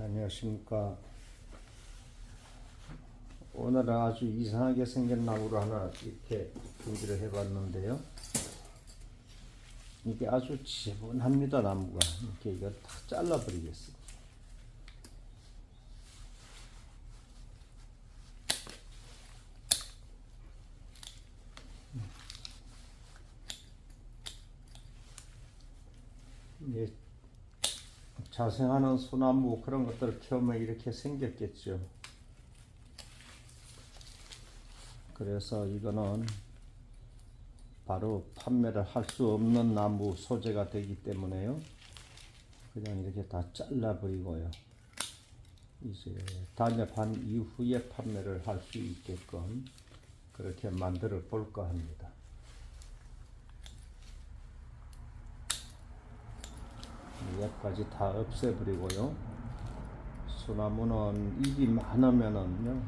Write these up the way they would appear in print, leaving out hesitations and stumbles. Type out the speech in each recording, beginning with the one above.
안녕하십니까. 오늘은 아주 이상하게 생긴 나무를 하나 이렇게 준비를 해봤는데요. 이게 아주 지분합니다. 나무가 이렇게 이걸 다 잘라버리겠습니다. 이게 자생하는 소나무 그런 것들을 키우면 이렇게 생겼겠죠. 그래서 이거는 바로 판매를 할 수 없는 나무 소재가 되기 때문에요. 그냥 이렇게 다 잘라버리고요. 이제 단엽한 이후에 판매를 할 수 있게끔 그렇게 만들어 볼까 합니다. 여기까지 다 없애버리고요. 소나무는 잎이 많으면은요,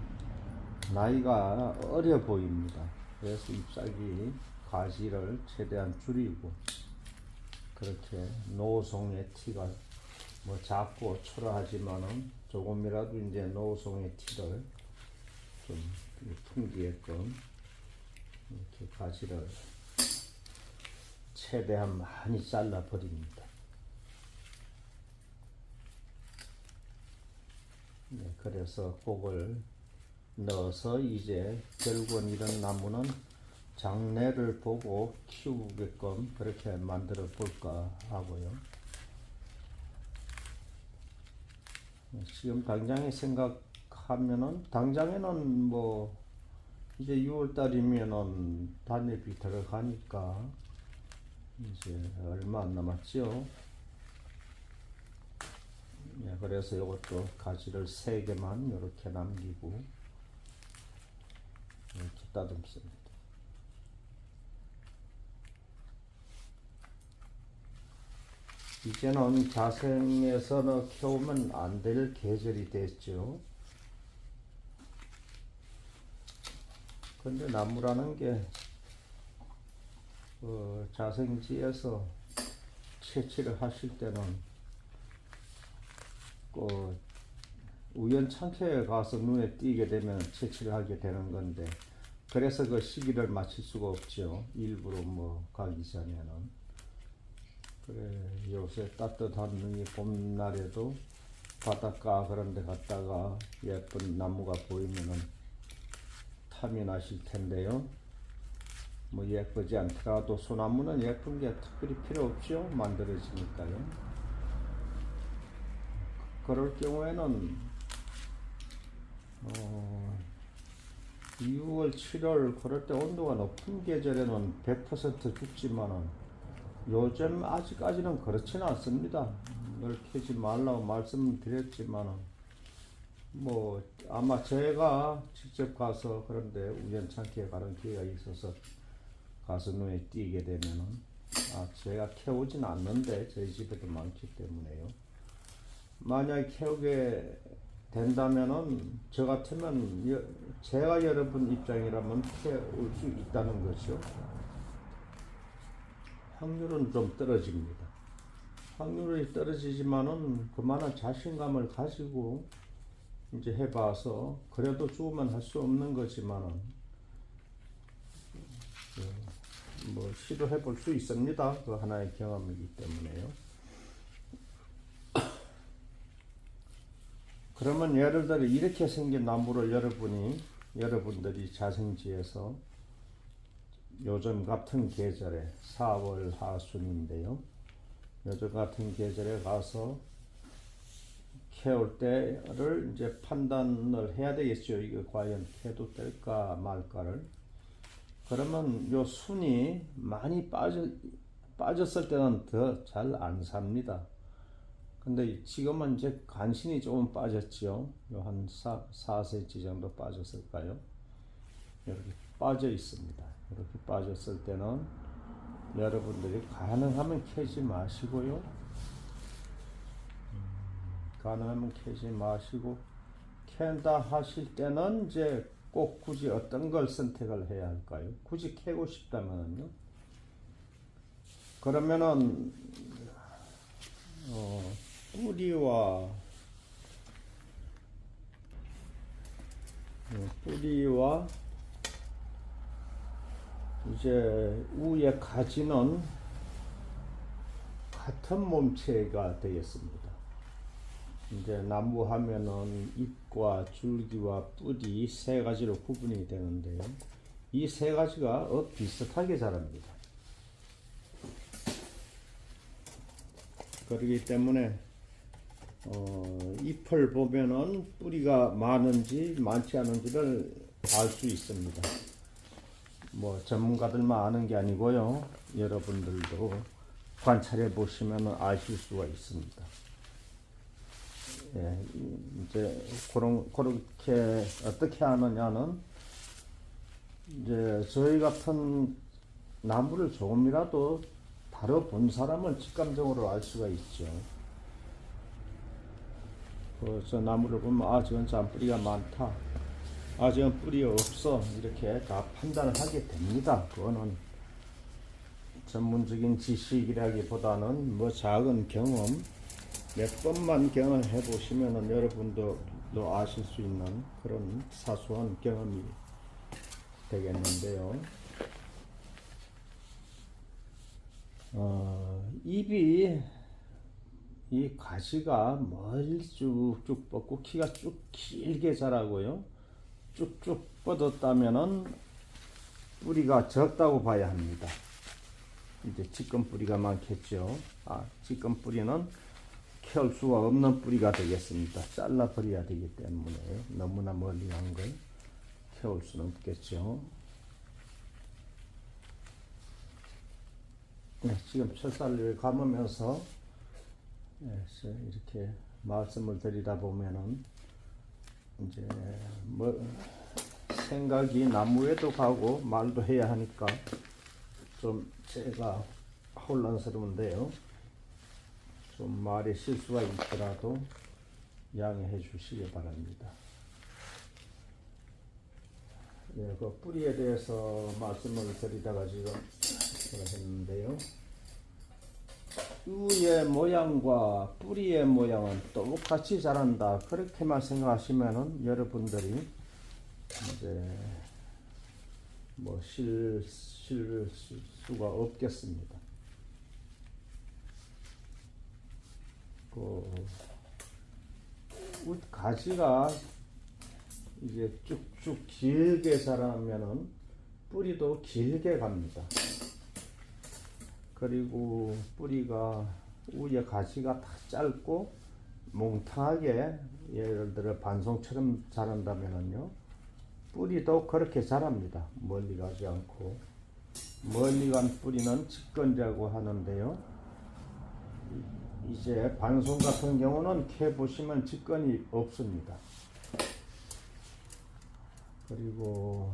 나이가 어려 보입니다. 그래서 잎사귀 가지를 최대한 줄이고, 그렇게 노송의 티가 뭐 작고 초라하지만은 조금이라도 이제 노송의 티를 좀 풍기게끔 이렇게 가지를 최대한 많이 잘라 버립니다. 네, 그래서 꼭을 넣어서 이제 결국은 이런 나무는 장래를 보고 키우게끔 그렇게 만들어 볼까 하고요. 지금 당장에 생각하면은 당장에는 뭐 이제 6월달이면은 단엽이 들어가니까 이제 얼마 안 남았죠. 예, 그래서 이것도 가지를 3개만 이렇게 남기고 이렇게 따듬습니다. 이제는 자생에서는 키우면 안 될 계절이 됐죠. 근데 나무라는 게 자생지에서 채취를 하실 때는 우연찮게 가서 눈에 띄게 되면 채취를 하게 되는 건데, 그래서 그 시기를 맞출 수가 없죠. 일부러 뭐 가기 전에는. 그래, 요새 따뜻한 이 봄날에도 바닷가 그런 데 갔다가 예쁜 나무가 보이면은 탐이 나실 텐데요. 뭐 예쁘지 않더라도 소나무는 예쁜 게 특별히 필요 없죠. 만들어지니까요. 그럴 경우에는 6월, 7월 그럴 때 온도가 높은 계절에는 100% 죽지만은 요즘 아직까지는 그렇지는 않습니다. 늘 캐지 말라고 말씀드렸지만은 뭐 아마 제가 직접 가서 그런데 우연찮게 가는 기회가 있어서 가서 눈에 띄게 되면은 제가 캐오진 않는데 저희 집에도 많기 때문에요. 만약 캐오게 된다면은 저 같으면 제가 여러분 입장이라면 캐올 수 있다는 것이요. 확률은 좀 떨어집니다. 확률이 떨어지지만은 그만한 자신감을 가지고 이제 해봐서 그래도 죽으면 할 수 없는 거지만은 뭐 시도해 볼 수 있습니다. 그 하나의 경험이기 때문에요. 그러면 예를 들어 이렇게 생긴 나무를 여러분들이 자생지에서 요즘 같은 계절에 4월 하순인데요. 요즘 같은 계절에 가서 캐올 때를 이제 판단을 해야 되겠죠. 이거 과연 캐도 될까 말까를. 그러면 요 순이 많이 빠졌을 때는 더 잘 안 삽니다. 근데 지금은 이제 간신히 조금 빠졌죠. 요 한 4cm 정도 빠졌을까요? 이렇게 빠져 있습니다. 이렇게 빠졌을 때는 여러분들이 가능하면 캐지 마시고요. 가능하면 캐지 마시고, 캔다 하실 때는 이제 꼭 굳이 어떤 걸 선택을 해야 할까요? 굳이 캐고 싶다면요. 그러면은 뿌리와 뿌리와 이제 위에 가지는 같은 몸체가 되겠습니다. 이제 나무 하면은 잎과 줄기와 뿌리 세 가지로 구분이 되는데요. 이 세 가지가 비슷하게 자랍니다. 그렇기 때문에 잎을 보면은 뿌리가 많은지 많지 않은지를 알 수 있습니다. 뭐 전문가들만 아는 게 아니고요. 여러분들도 관찰해 보시면 아실 수가 있습니다. 예, 이제 그렇게 어떻게 하느냐는 이제 저희 같은 나무를 조금이라도 다뤄본 사람은 직감적으로 알 수가 있죠. 저 나무를 보면 저건 참 뿌리가 많다. 저건 뿌리 없어. 이렇게 다 판단을 하게 됩니다. 그거는 전문적인 지식이라기보다는 뭐 작은 경험, 몇 번만 경험해 보시면 여러분도 아실 수 있는 그런 사소한 경험이 되겠는데요. 잎이 이 가지가 멀리 쭉쭉 뻗고 키가 쭉 길게 자라고요. 쭉쭉 뻗었다면은 뿌리가 적다고 봐야 합니다. 이제 찌꺼 뿌리가 많겠죠. 찌꺼 뿌리는 키울 수가 없는 뿌리가 되겠습니다. 잘라 버려야 되기 때문에 너무나 멀리 간 걸 키울 수는 없겠죠. 네, 지금 철사를 감으면서 이렇게 말씀을 드리다 보면은 이제 뭐 생각이 나무에도 가고 말도 해야 하니까 좀 제가 혼란스러운데요. 좀 말에 실수가 있더라도 양해해 주시기 바랍니다. 예, 그 뿌리에 대해서 말씀을 드리다가 지금 했는데요. 위의 모양과 뿌리의 모양은 똑같이 자란다. 그렇게만 생각하시면은 여러분들이 이제 뭐 실 수가 없겠습니다. 가지가 이제 쭉쭉 길게 자라면은 뿌리도 길게 갑니다. 그리고 뿌리가 위에 가지가 다 짧고 몽탕하게 예를 들어 반송처럼 자란다면은요, 뿌리도 그렇게 자랍니다. 멀리 가지 않고. 멀리 간 뿌리는 직건이라고 하는데요. 이제 반송 같은 경우는 캐 보시면 직건이 없습니다. 그리고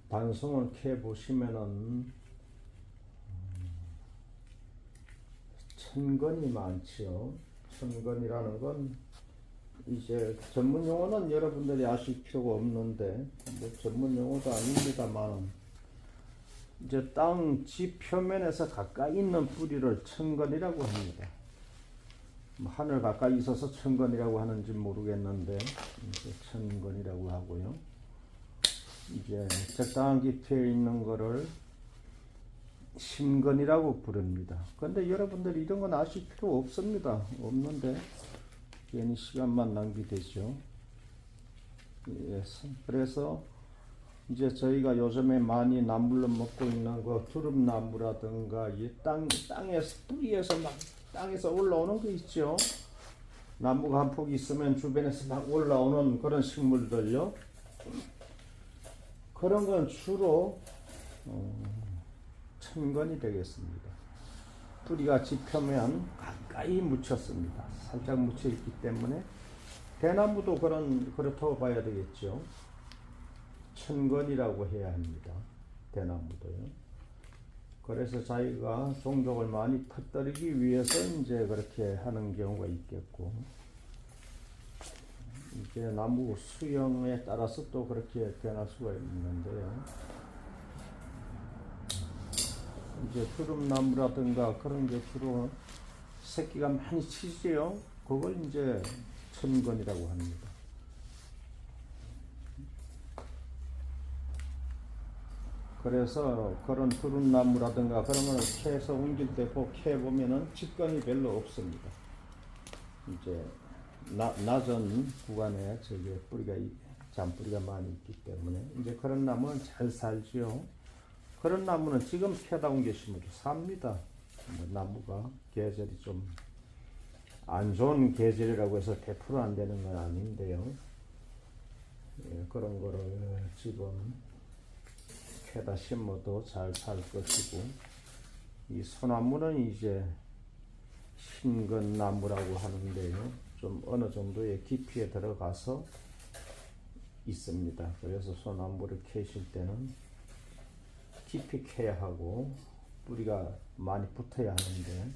반송을 캐 보시면은 천건이 많지요. 천건이라는 건 이제 전문 용어는 여러분들이 아실 필요가 없는데 뭐 전문 용어도 아닙니다만 이제 땅 지표면에서 가까이 있는 뿌리를 천건이라고 합니다. 하늘 가까이 있어서 천건이라고 하는지 모르겠는데 이제 천건이라고 하고요. 이제 적당한 깊이에 있는 거를 심건이라고 부릅니다. 그런데 여러분들이 이런 건 아실 필요 없습니다. 없는데 괜히 시간만 낭비되죠. 예, 그래서 이제 저희가 요즘에 많이 나물로 먹고 있는 그 두릅나무라든가 이 땅에서 뿌리에서 막 땅에서 올라오는 거 있죠. 나무가 한 폭 있으면 주변에서 막 올라오는 그런 식물들요. 그런 건 주로 천건이 되겠습니다. 뿌리가 지표면 가까이 묻혔습니다. 살짝 묻혀 있기 때문에 대나무도 그렇다고 봐야 되겠죠. 천건이라고 해야 합니다. 대나무도요. 그래서 자기가 종족을 많이 퍼뜨리기 위해서 이제 그렇게 하는 경우가 있겠고, 이제 나무 수형에 따라서 또 그렇게 변할 수가 있는데요. 이제 두릅나무라든가 그런 게 주로 새끼가 많이 치지요. 그걸 이제 천건이라고 합니다. 그래서 그런 두릅나무라든가 그런 거는 캐서 옮길 때 캐보면은 직건이 별로 없습니다. 이제 낮은 구간에 저기 뿌리가 잔뿌리가 많이 있기 때문에 이제 그런 나무는 잘 살지요. 그런 나무는 지금 캐다 온 게 심어도 삽니다. 나무가 계절이 좀 안 좋은 계절이라고 해서 100% 안 되는 건 아닌데요. 예, 그런 거를 지금 캐다 심어도 잘 살 것이고, 이 소나무는 이제 신건나무라고 하는데요. 좀 어느 정도의 깊이에 들어가서 있습니다. 그래서 소나무를 캐실 때는 깊이 캐야 하고 뿌리가 많이 붙어야 하는데,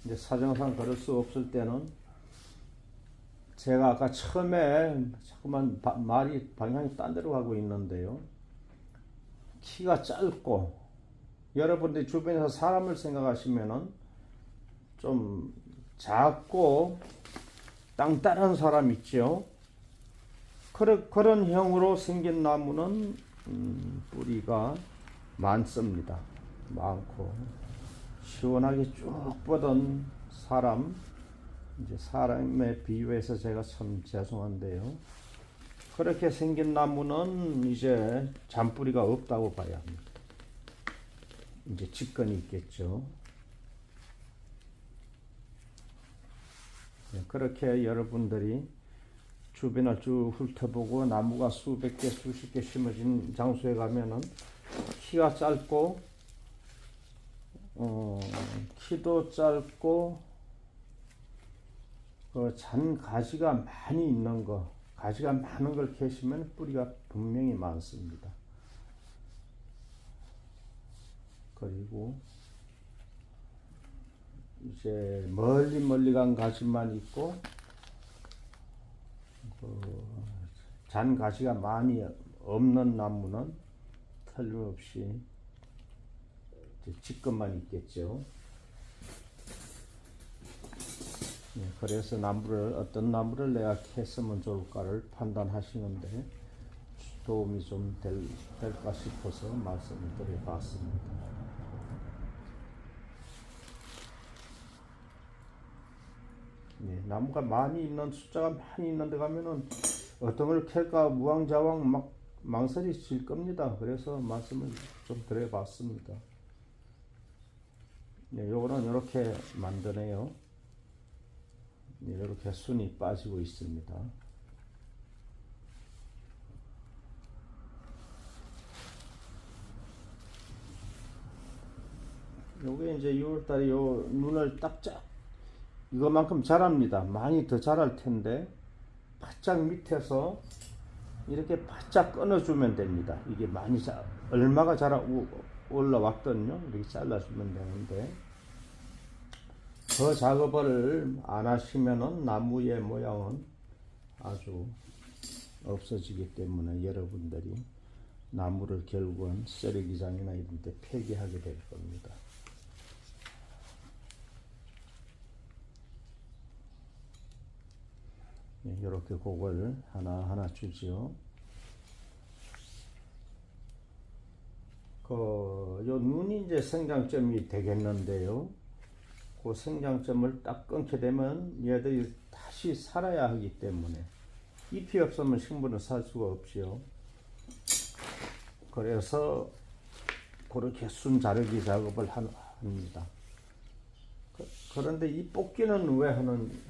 이제 사정상 그럴 수 없을 때는 제가 아까 처음에 자꾸만 말이 방향이 딴 데로 가고 있는데요. 키가 짧고 여러분들이 주변에서 사람을 생각하시면은 좀 작고 땅땅한 사람 있죠. 그런 형으로 생긴 나무는 뿌리가 많습니다. 많고 시원하게 쭉 뻗은 사람, 이제 사람에 비유해서 제가 참 죄송한데요. 그렇게 생긴 나무는 이제 잔뿌리가 없다고 봐야 합니다. 이제 직건이 있겠죠. 그렇게 여러분들이 주변을 쭉 훑어보고 나무가 수백 개, 수십 개 심어진 장소에 가면은 키가 짧고, 키도 짧고, 잔 가지가 많이 있는 거, 가지가 많은 걸 캐시면 뿌리가 분명히 많습니다. 그리고 이제 멀리 간 가지만 있고, 잔 가지가 많이 없는 나무는 틀림없이 직건만 있겠죠. 그래서 어떤 나무를 내가 캐으면 좋을까를 판단하시는데 도움이 좀 될까 싶어서 말씀을 드려봤습니다. 나무가 많이 있는, 숫자가 많이 있는 데 가면은 어떤 걸 캘까 무왕자왕 막 망설이실 겁니다. 그래서 말씀을 좀 드려봤습니다. 요거는 이렇게 만드네요. 이렇게 순이 빠지고 있습니다. 요게 이제 6월달에 요 눈을 딱짝 이거만큼 자랍니다. 많이 더 자랄 텐데 바짝 밑에서 이렇게 바짝 끊어주면 됩니다. 이게 많이 얼마가 올라왔거든요. 이렇게 잘라주면 되는데, 그 작업을 안 하시면은 나무의 모양은 아주 없어지기 때문에 여러분들이 나무를 결국은 쓰레기장이나 이런 데 폐기하게 될 겁니다. 이렇게 그걸 하나하나 주지요. 요 눈이 이제 생장점이 되겠는데요. 그 생장점을 딱 끊게 되면 얘들이 다시 살아야 하기 때문에 잎이 없으면 식물은 살 수가 없지요. 그래서 그렇게 순 자르기 작업을 합니다. 그런데 이 뽑기는 왜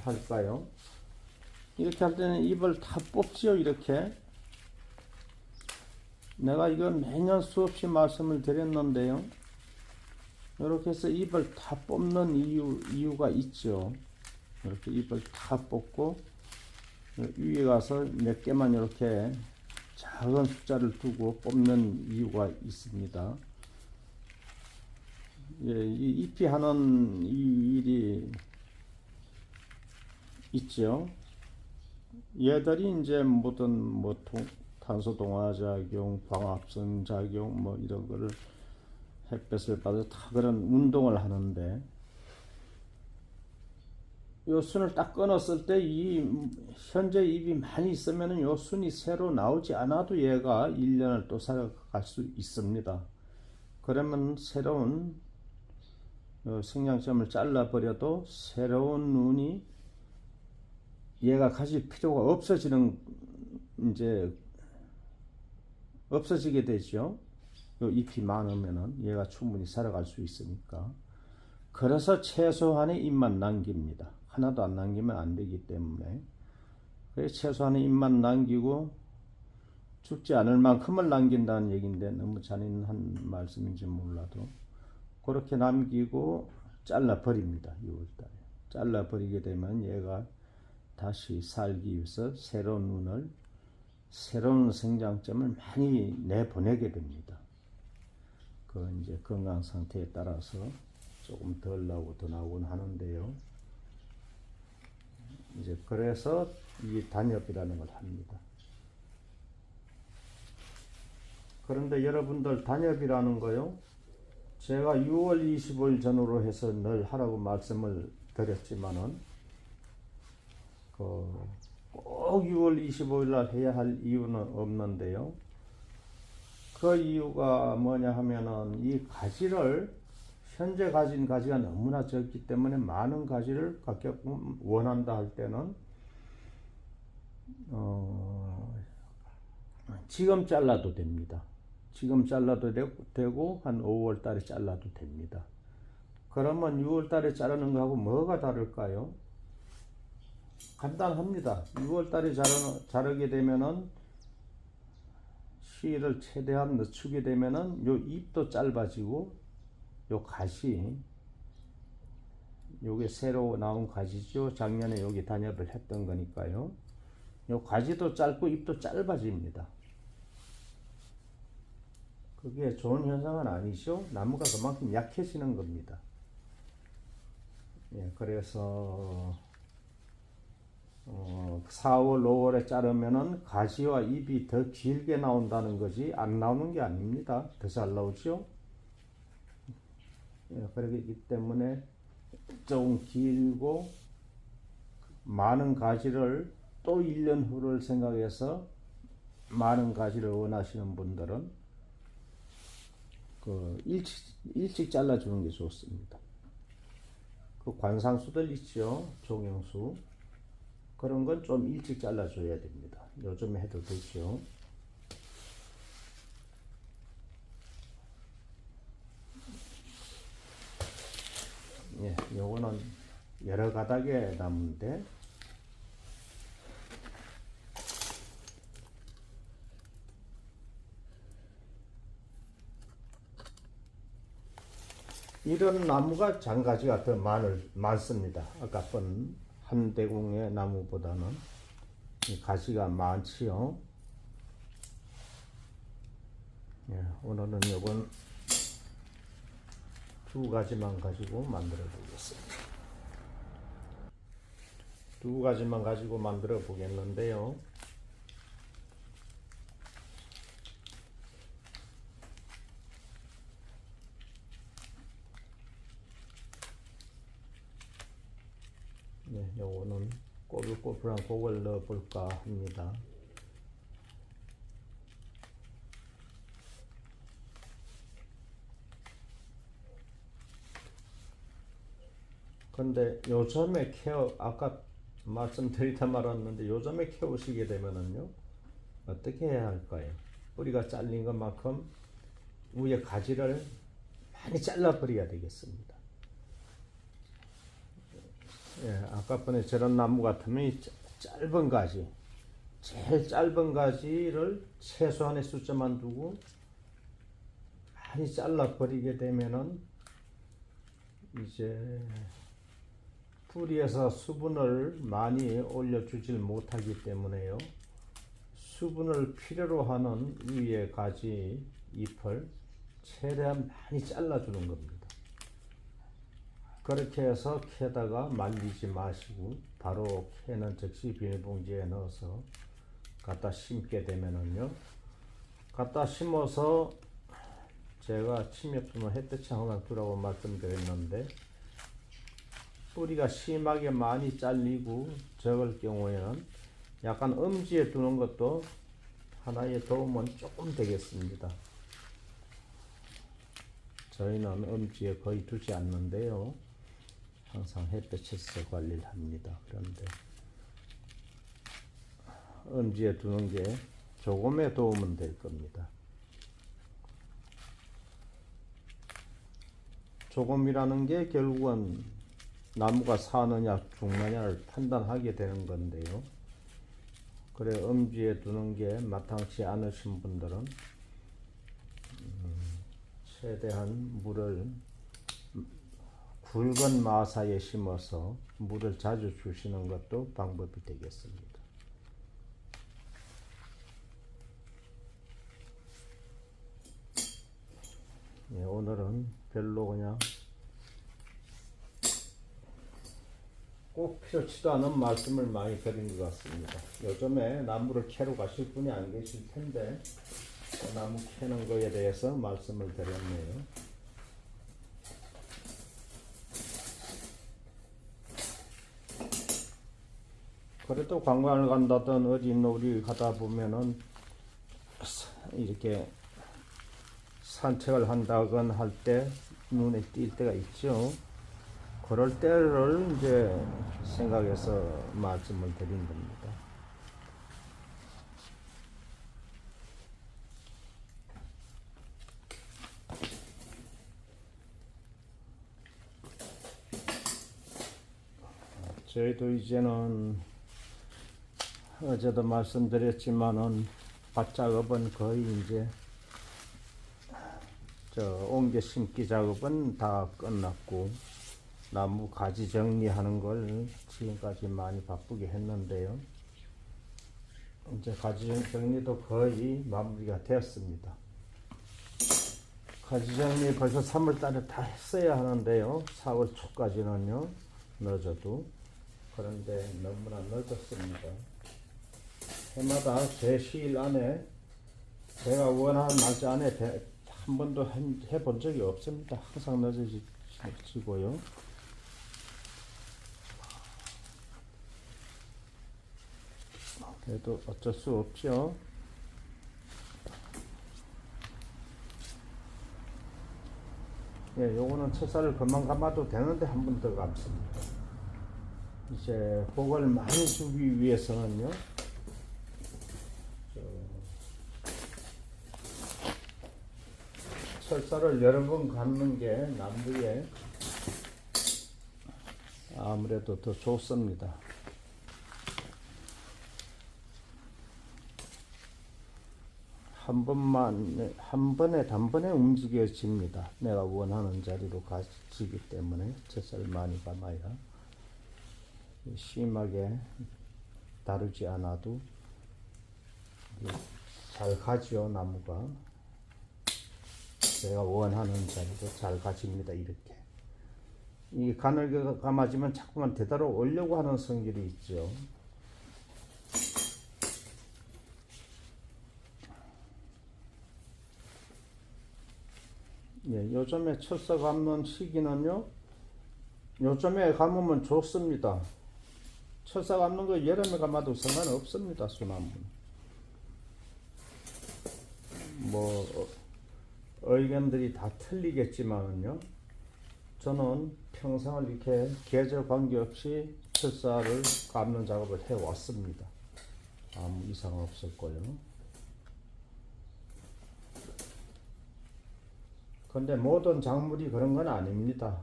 할까요? 이렇게 할 때는 잎을 다 뽑지요. 이렇게 내가 이건 매년 수없이 말씀을 드렸는데요. 이렇게 해서 잎을 다 뽑는 이유가 있죠. 이렇게 잎을 다 뽑고 위에 가서 몇 개만 이렇게 작은 숫자를 두고 뽑는 이유가 있습니다. 이 잎이 하는 이 일이 있죠. 얘들이 이제 모든 탄소 동화 작용, 광합성 작용 이런 거를 햇볕을 받아 다 그런 운동을 하는데, 요 순을 딱 끊었을 때 이 현재 잎이 많이 있으면은 요 순이 새로 나오지 않아도 얘가 1년을 또 살아갈 수 있습니다. 그러면 새로운 생장점을 잘라버려도 새로운 눈이 얘가 가질 필요가 없어지는 이제 없어지게 되죠. 요 잎이 많으면은 얘가 충분히 살아갈 수 있으니까. 그래서 최소한의 잎만 남깁니다. 하나도 안 남기면 안 되기 때문에. 그래서 최소한의 잎만 남기고 죽지 않을 만큼을 남긴다는 얘기인데 너무 잔인한 말씀인지 몰라도 그렇게 남기고 잘라 버립니다. 6월달에 잘라 버리게 되면 얘가 다시 살기 위해서 새로운 눈을 새로운 생장점을 많이 내보내게 됩니다. 그 이제 건강 상태에 따라서 조금 덜 나오고 더 나오곤 하는데요. 이제 그래서 이 단엽이라는 걸 합니다. 그런데 여러분들 단엽이라는 거요. 제가 6월 25일 전후로 해서 늘 하라고 말씀을 드렸지만은 꼭 6월 25일 날 해야 할 이유는 없는데요. 그 이유가 뭐냐 하면은 이 가지를 현재 가진 가지가 너무나 적기 때문에 많은 가지를 갖게끔 원한다 할 때는 지금 잘라도 됩니다. 지금 잘라도 되고 한 5월 달에 잘라도 됩니다. 그러면 6월 달에 자르는 거하고 뭐가 다를까요? 간단합니다. 6월 달에 자르게 되면은 씨를 최대한 늦추게 되면은 요 잎도 짧아지고 요 가시 요게 새로 나온 가지죠. 작년에 여기 단엽을 했던 거니까요. 요 가지도 짧고 잎도 짧아집니다. 그게 좋은 현상은 아니죠. 나무가 그만큼 약해지는 겁니다. 예, 그래서 4월, 5월에 자르면은 가지와 잎이 더 길게 나온다는 거지 안 나오는 게 아닙니다. 더 잘 나오죠. 예, 그렇기 때문에 조금 길고 많은 가지를 또 1년 후를 생각해서 많은 가지를 원하시는 분들은 일찍 잘라주는 게 좋습니다. 그 관상수들 있죠. 종영수. 그런 건 좀 일찍 잘라줘야 됩니다. 요즘에 해도 되죠. 예, 요거는 여러 가닥의 나무인데 이런 나무가 장가지가 더 많습니다. 아까 본 한대궁의 나무보다는 가지가 많지요. 예, 오늘은 요건 두 가지만 가지고 만들어 보겠습니다. 두 가지만 가지고 만들어 보겠는데요. 네, 요거는 꼬불꼬불한 그걸 넣어 볼까 합니다. 근데 요즘에 아까 말씀드리다 말았는데 요즘에 키우시게 되면은요, 어떻게 해야 할까요? 뿌리가 잘린 것만큼 위에 가지를 많이 잘라버려야 되겠습니다. 예, 아까 번에 저런 나무 같으면 이 짧은 가지, 제일 짧은 가지를 최소한의 숫자만 두고 많이 잘라버리게 되면은 이제 뿌리에서 수분을 많이 올려주질 못하기 때문에요. 수분을 필요로 하는 위의 가지 잎을 최대한 많이 잘라주는 겁니다. 그렇게 해서 캐다가 말리지 마시고 바로 캐는 즉시 비닐봉지에 넣어서 갖다 심게 되면은요, 갖다 심어서 제가 침엽수는 햇볕에 항상 두라고 말씀드렸는데 뿌리가 심하게 많이 잘리고 적을 경우에는 약간 엄지에 두는 것도 하나의 도움은 조금 되겠습니다. 저희는 엄지에 거의 두지 않는데요. 항상 햇볕에서 관리를 합니다. 그런데 엄지에 두는 게 조금의 도움은 될 겁니다. 조금이라는 게 결국은 나무가 사느냐 죽느냐를 판단하게 되는 건데요. 그래 엄지에 두는 게 마땅치 않으신 분들은 최대한 물을 굵은 마사에 심어서 물을 자주 주시는 것도 방법이 되겠습니다. 예, 오늘은 별로 그냥 꼭 필요치도 않은 말씀을 많이 드린 것 같습니다. 요즘에 나무를 캐러 가실 분이 안 계실 텐데 나무 캐는 거에 대해서 말씀을 드렸네요. 그래도 관광을 간다든 어디 놀이 가다 보면은 이렇게 산책을 한다건 할 때 눈에 띌 때가 있죠. 그럴 때를 이제 생각해서 말씀을 드린 겁니다. 저희도 이제는 어제도 말씀드렸지만은 밭 작업은 거의 이제 옮겨 심기 작업은 다 끝났고 나무 가지 정리하는 걸 지금까지 많이 바쁘게 했는데요. 이제 가지 정리도 거의 마무리가 되었습니다. 가지 정리 벌써 3월 달에 다 했어야 하는데요. 4월 초까지는요. 늦어도. 그런데 너무나 늦었습니다. 해마다 제 시일 안에 제가 원하는 날짜 안에 한 번도 해본 적이 없습니다. 항상 늦어지고요. 그래도 어쩔 수 없죠. 예, 요거는 첫살을 그만 감아도 되는데 한 번 더 감습니다. 이제 혹을 많이 주기 위해서는요. 철사를 여러 번 감는 게 나무에 아무래도 더 좋습니다. 단번에 움직여집니다. 내가 원하는 자리로 가지기 때문에 철사를 많이 감아야 심하게 다루지 않아도 잘 가죠. 나무가 제가 원하는 자리로 잘 가집니다. 이렇게 이 가늘게 감아지면 자꾸만 되돌아 오려고 하는 성질이 있죠. 예, 요즘에 철사 감는 시기는요. 요즘에 감으면 좋습니다. 철사 감는 거 여름에 감아도 상관없습니다. 소나무는. 뭐 의견들이 다 틀리겠지만은요. 저는 평생을 이렇게 계절 관계없이 철사를 감는 작업을 해왔습니다. 아무 이상 없었고요. 근데 모든 작물이 그런 건 아닙니다.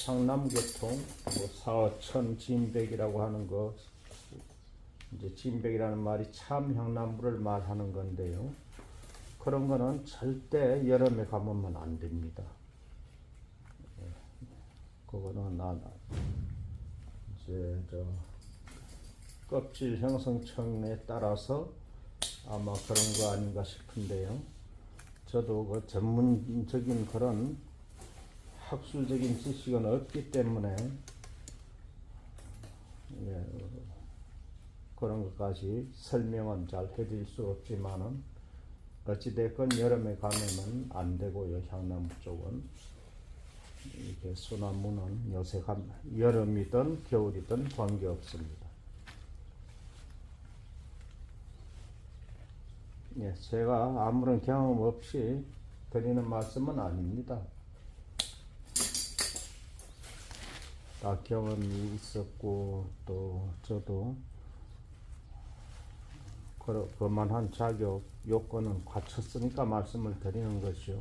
향남계통, 사어천 진백이라고 하는 거, 이제 진백이라는 말이 참 향나무를 말하는 건데요. 그런 거는 절대 여름에 감으면 안 됩니다. 그거는 이제 껍질 형성층에 따라서 아마 그런 거 아닌가 싶은데요. 저도 그 전문적인 그런 학술적인 지식은 없기 때문에 그런 것까지 설명은 잘 해드릴 수 없지만은 어찌됐건 여름에 감으면 안 되고요. 향나무 쪽은 이게 소나무는 요새 여름이든 겨울이든 관계없습니다. 예, 제가 아무런 경험 없이 드리는 말씀은 아닙니다. 다 경험이 있었고 또 저도 그만한 자격 요건은 갖췄으니까 말씀을 드리는 것이요.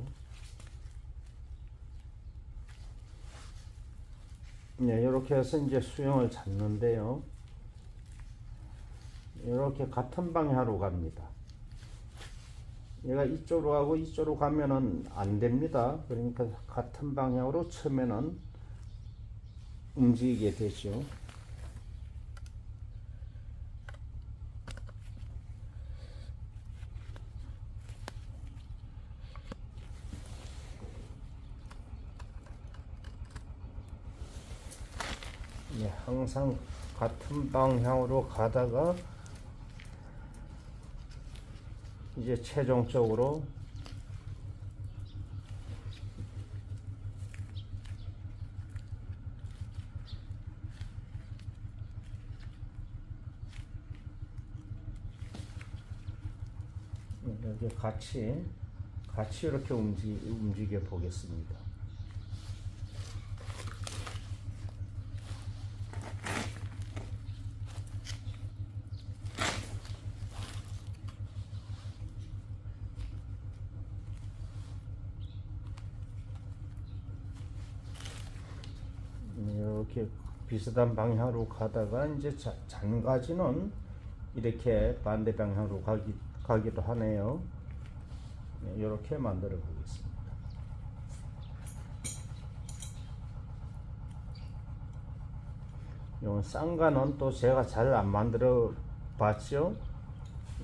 네, 이렇게 해서 이제 수영을 잡는데요. 이렇게 같은 방향으로 갑니다. 얘가 이쪽으로 가고 이쪽으로 가면은 안 됩니다. 그러니까 같은 방향으로 처음에는 움직이게 되죠. 네, 항상 같은 방향으로 가다가 이제 최종적으로 이렇게 같이 이렇게 움직여 보겠습니다. 이렇게 비슷한 방향으로 가다가 이제 잔가지는 이렇게 반대 방향으로 가기도 하네요. 이렇게 만들어 보겠습니다. 요 쌍간은 또 제가 잘 안 만들어 봤죠.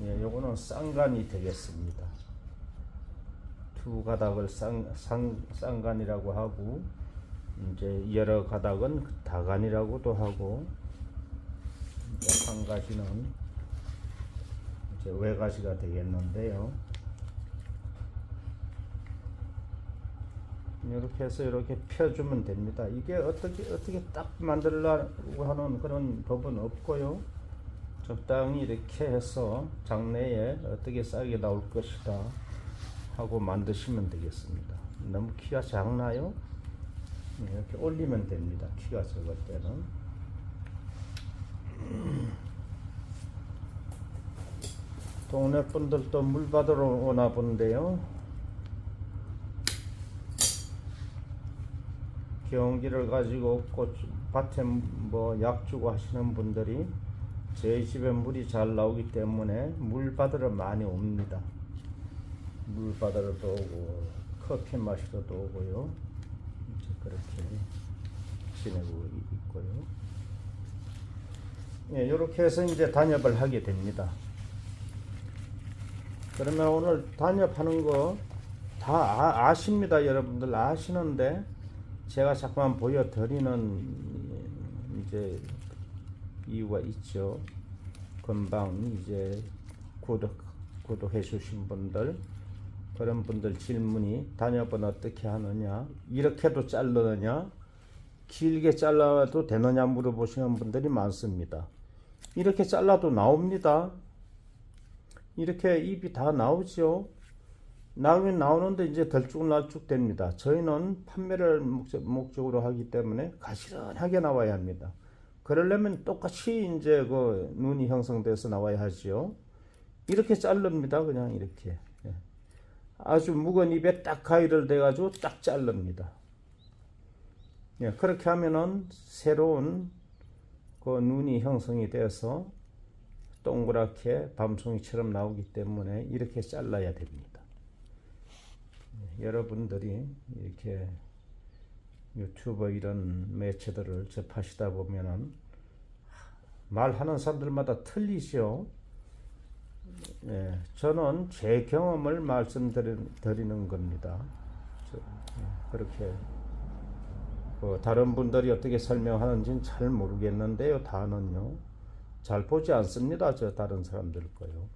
예, 요거는 쌍간이 되겠습니다. 두 가닥을 쌍간이라고 하고, 이제 여러 가닥은 다간이라고도 하고, 이제 한 가지는 이제 외가지가 되겠는데요. 이렇게 해서 이렇게 펴주면 됩니다. 이게 어떻게 딱 만들려고 하는 그런 법은 없고요. 적당히 이렇게 해서 장내에 어떻게 싸게 나올 것이다 하고 만드시면 되겠습니다. 너무 키가 작나요? 이렇게 올리면 됩니다. 키가 적을 때는. 동네 분들도 물 받으러 오나 본데요. 경기를 가지고 밭에 뭐 약 주고 하시는 분들이 저희 집에 물이 잘 나오기 때문에 물 받으러 많이 옵니다. 물 받으러도 오고 커피 마시러도 오고요. 이제 그렇게 지내고 있고요. 예, 이렇게 해서 이제 단엽을 하게 됩니다. 그러면 오늘 단엽하는 거 다 아십니다. 여러분들 아시는데 제가 자꾸만 보여드리는 이제 이유가 있죠. 금방 이제 구독해 주신 분들, 그런 분들 질문이 단엽은 어떻게 하느냐, 이렇게도 자르느냐, 길게 잘라도 되느냐 물어보시는 분들이 많습니다. 이렇게 잘라도 나옵니다. 이렇게 잎이 다 나오죠. 나오긴 나오는데 이제 덜쭉날쭉 됩니다. 저희는 판매를 목적으로 하기 때문에 가시런하게 나와야 합니다. 그러려면 똑같이 이제 그 눈이 형성돼서 나와야 하지요. 이렇게 자릅니다. 그냥 이렇게. 아주 묵은 잎에 딱 가위를 대가지고 딱 자릅니다. 예, 그렇게 하면은 새로운 그 눈이 형성이 돼서 동그랗게 밤송이처럼 나오기 때문에 이렇게 잘라야 됩니다. 여러분들이 이렇게 유튜버 이런 매체들을 접하시다 보면은 말하는 사람들마다 틀리죠. 예, 저는 제 경험을 말씀드리는 겁니다. 그렇게 다른 분들이 어떻게 설명하는지는 잘 모르겠는데요. 다는요 잘 보지 않습니다. 저 다른 사람들 거요.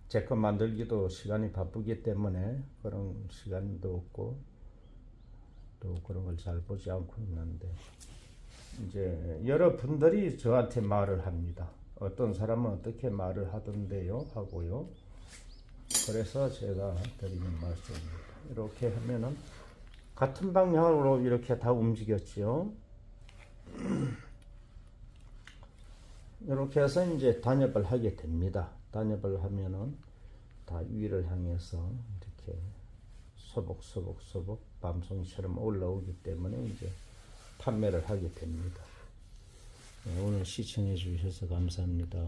제 거 만들기도 시간이 바쁘기 때문에 그런 시간도 없고 또 그런 걸 잘 보지 않고 있는데 이제 여러분들이 저한테 말을 합니다. 어떤 사람은 어떻게 말을 하던데요 하고요. 그래서 제가 드리는 말씀입니다. 이렇게 하면은 같은 방향으로 이렇게 다 움직였지요. 이렇게 해서 이제 단엽을 하게 됩니다. 단엽을 하면은 다 위를 향해서 이렇게 소복소복 밤송이처럼 올라오기 때문에 이제 판매를 하게 됩니다. 네, 오늘 시청해 주셔서 감사합니다.